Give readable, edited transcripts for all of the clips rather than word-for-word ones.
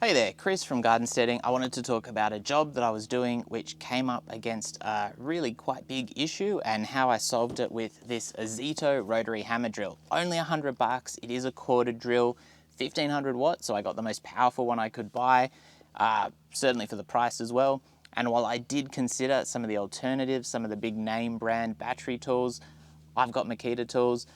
Hey there, Chris from Garden Steading. I wanted to talk about a job that I was doing which came up against a really quite big issue and how I solved it with this Ozito rotary hammer drill. Only $100, it is a corded drill, 1500 watts, so I got the most powerful one I could buy, certainly for the price as well. And while I did consider some of the alternatives, some of the big name brand battery tools, I've got Makita tools.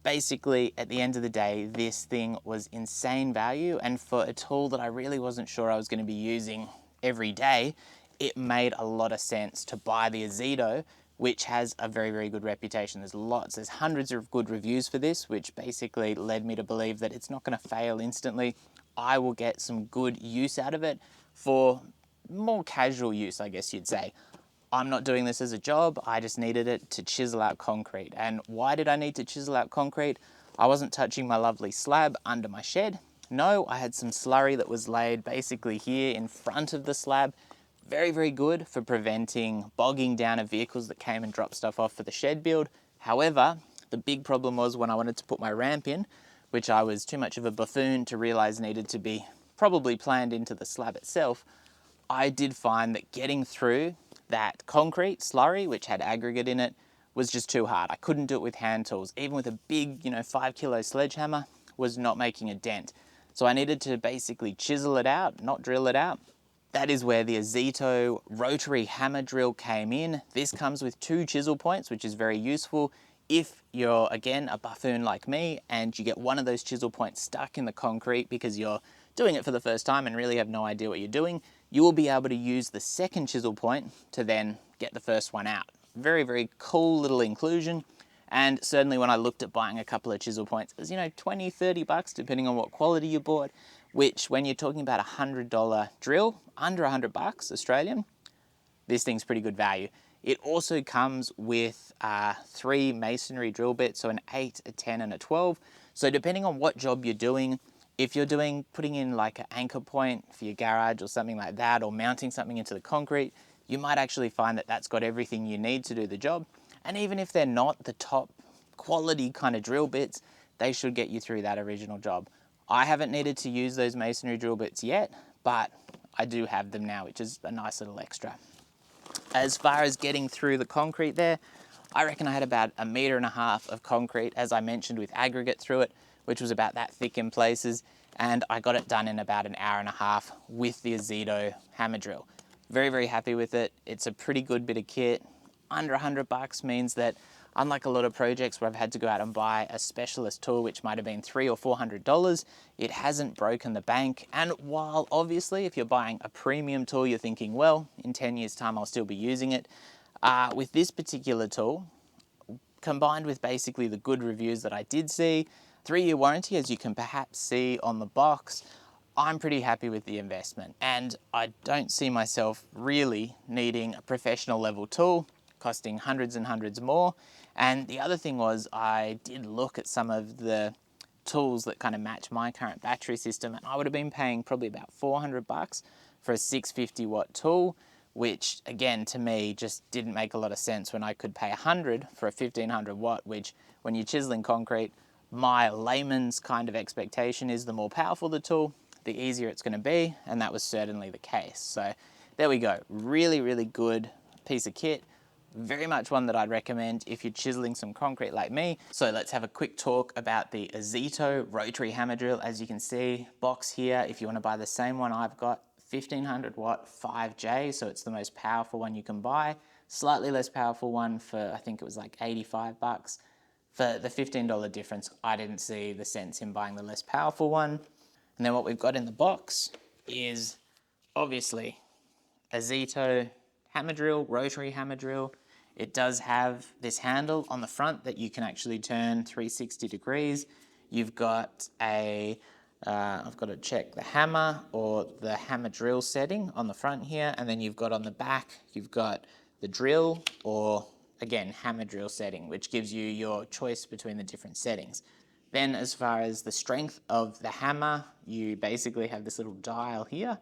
Basically, at the end of the day, this thing was insane value, and for a tool that I really wasn't sure I was going to be using every day, it made a lot of sense to buy the Ozito, which has a very, very good reputation. There's hundreds of good reviews for this, which basically led me to believe that it's not going to fail instantly. I will get some good use out of it for more casual use, I guess you'd say. I'm not doing this as a job, I just needed it to chisel out concrete. And why did I need to chisel out concrete? I wasn't touching my lovely slab under my shed. No, I had some slurry that was laid basically here in front of the slab. Very, very good for preventing bogging down of vehicles that came and dropped stuff off for the shed build. However, the big problem was when I wanted to put my ramp in, which I was too much of a buffoon to realize needed to be probably planned into the slab itself, I did find that getting through that concrete slurry, which had aggregate in it, was just too hard. I couldn't do it with hand tools. Even with a big, 5 kilo sledgehammer, was not making a dent. So I needed to basically chisel it out, not drill it out. That is where the Ozito Rotary Hammer Drill came in. This comes with 2 chisel points, which is very useful. If you're, again, a buffoon like me and you get one of those chisel points stuck in the concrete because you're doing it for the first time and really have no idea what you're doing, you will be able to use the second chisel point to then get the first one out. Very, very cool little inclusion. And certainly when I looked at buying a couple of chisel points, it was, $20, $30, depending on what quality you bought, which when you're talking about a $100 drill, under $100 Australian, this thing's pretty good value. It also comes with 3 masonry drill bits, so an 8, a 10, and a 12. So depending on what job you're doing, if you're putting in like an anchor point for your garage or something like that, or mounting something into the concrete, you might actually find that that's got everything you need to do the job. And even if they're not the top quality kind of drill bits, they should get you through that original job. I haven't needed to use those masonry drill bits yet, but I do have them now, which is a nice little extra. As far as getting through the concrete there, I reckon I had about 1.5 meters of concrete, as I mentioned, with aggregate through it, which was about that thick in places, and I got it done in about 1.5 hours with the Ozito hammer drill. Very, very happy with it. It's a pretty good bit of kit. Under $100 means that, unlike a lot of projects where I've had to go out and buy a specialist tool, which might have been $300 or $400, it hasn't broken the bank. And while obviously if you're buying a premium tool, you're thinking, well, in 10 years time, I'll still be using it. With this particular tool, combined with basically the good reviews that I did see, 3-year warranty, as you can perhaps see on the box, I'm pretty happy with the investment. And I don't see myself really needing a professional level tool, costing hundreds and hundreds more. And the other thing was, I did look at some of the tools that kind of match my current battery system, and I would have been paying probably about $400 for a 650 watt tool, which again, to me, just didn't make a lot of sense when I could pay $100 for a 1500 watt, which when you're chiseling concrete, my layman's kind of expectation is the more powerful the tool, the easier it's going to be, and that was certainly the case. So there we go. Really, really good piece of kit. Very much one that I'd recommend if you're chiseling some concrete like me. So let's have a quick talk about the Ozito Rotary Hammer Drill. As you can see, box here, if you want to buy the same one I've got, 1500 watt 5J, so it's the most powerful one you can buy. Slightly less powerful one for, I think it was like $85. For the $15 difference, I didn't see the sense in buying the less powerful one. And then what we've got in the box is obviously Ozito hammer drill, rotary hammer drill. It does have this handle on the front that you can actually turn 360 degrees. You've got a, I've got to check the hammer or the hammer drill setting on the front here. And then you've got on the back, you've got the drill or again, hammer drill setting, which gives you your choice between the different settings. Then as far as the strength of the hammer, you basically have this little dial here,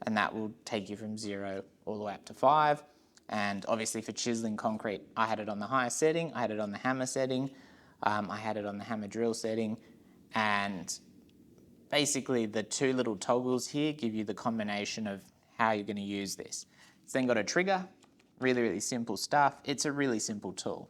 and that will take you from 0 all the way up to 5. And obviously for chiseling concrete, I had it on the highest setting, I had it on the hammer setting, I had it on the hammer drill setting, and basically the two little toggles here give you the combination of how you're going to use this. It's then got a trigger, really, really simple stuff. It's a really simple tool.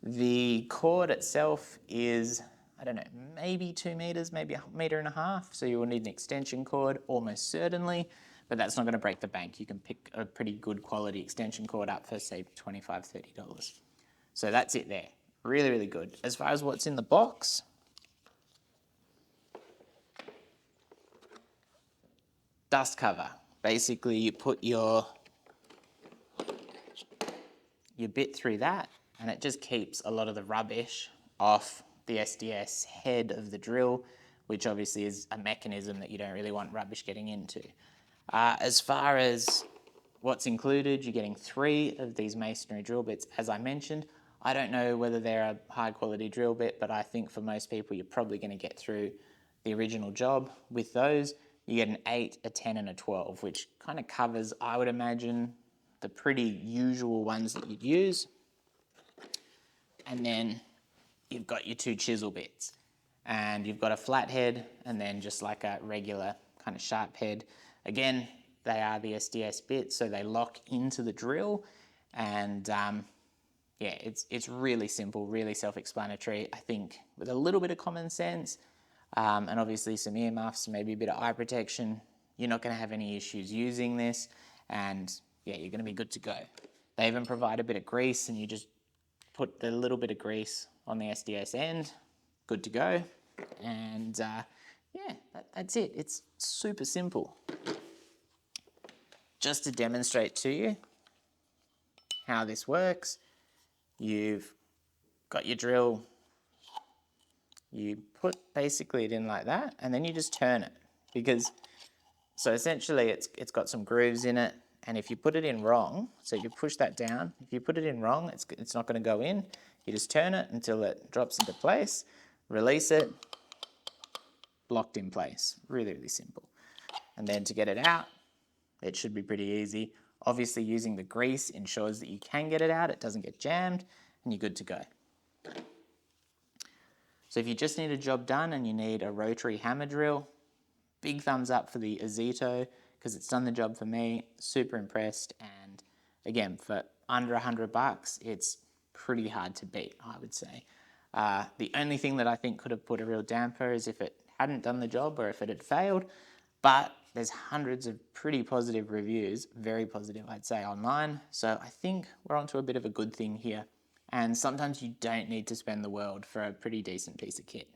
The cord itself is, I don't know, maybe 2 meters, maybe 1.5 meters. So you will need an extension cord almost certainly, but that's not going to break the bank. You can pick a pretty good quality extension cord up for say $25, $30. So that's it there. Really, really good. As far as what's in the box, dust cover. Basically you put your bit through that and it just keeps a lot of the rubbish off the SDS head of the drill, which obviously is a mechanism that you don't really want rubbish getting into. As far as what's included, you're getting 3 of these masonry drill bits, as I mentioned. I don't know whether they're a high quality drill bit, but I think for most people you're probably going to get through the original job with those. You get an 8, a 10 and a 12, which kind of covers, I would imagine, the pretty usual ones that you'd use. And then you've got your 2 chisel bits. And you've got a flat head and then just like a regular kind of sharp head. Again, they are the SDS bits, so they lock into the drill. And yeah, it's really simple, really self-explanatory. I think with a little bit of common sense and obviously some earmuffs, maybe a bit of eye protection, you're not going to have any issues using this. And yeah, you're going to be good to go. They even provide a bit of grease and you just put the little bit of grease on the SDS end, good to go. And yeah, that's it. It's super simple. Just to demonstrate to you how this works, you've got your drill, you put basically it in like that, and then you just turn it. Because, so essentially it's got some grooves in it, and if you put it in wrong, so you push that down, if you put it in wrong, it's not going to go in. You just turn it until it drops into place, release it, locked in place. Really, really simple. And then to get it out, it should be pretty easy. Obviously using the grease ensures that you can get it out, it doesn't get jammed, and you're good to go. So if you just need a job done and you need a rotary hammer drill, big thumbs up for the Ozito because it's done the job for me. Super impressed, and again, for under $100, it's pretty hard to beat, I would say. The only thing that I think could have put a real damper is if it hadn't done the job or if it had failed, but there's hundreds of pretty positive reviews, very positive I'd say, online, so I think we're onto a bit of a good thing here. And sometimes you don't need to spend the world for a pretty decent piece of kit.